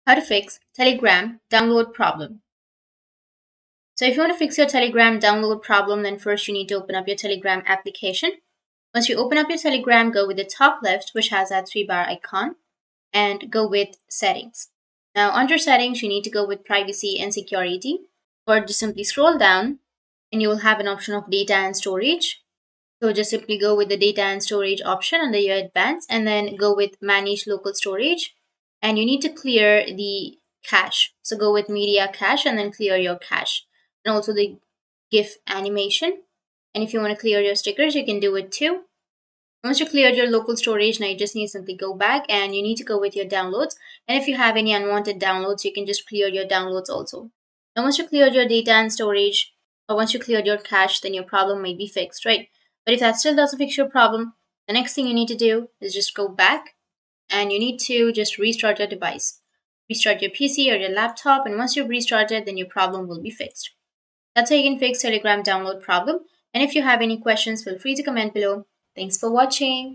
How to fix Telegram download problem. So if you want to fix your Telegram download problem, then first you need to open up your Telegram application. Once you open up your Telegram, go with the top left, which has that three-bar icon, and go with settings. Now under settings, you need to go with privacy and security, or just simply scroll down and you will have an option of data and storage. So just simply go with the data and storage option under your advanced and then go with manage local storage. And you need to clear the cache. So go with media cache and then clear your cache. And also the GIF animation. And if you want to clear your stickers, you can do it too. Once you cleared your local storage, now you just need to simply go back and you need to go with your downloads. And if you have any unwanted downloads, you can just clear your downloads also. Now once you cleared your data and storage, or once you cleared your cache, then your problem might be fixed, right? But if that still doesn't fix your problem, the next thing you need to do is just go back and you need to just restart your device. Restart your PC or your laptop, and once you've restarted, then your problem will be fixed. That's how you can fix Telegram download problem. And if you have any questions, feel free to comment below. Thanks for watching.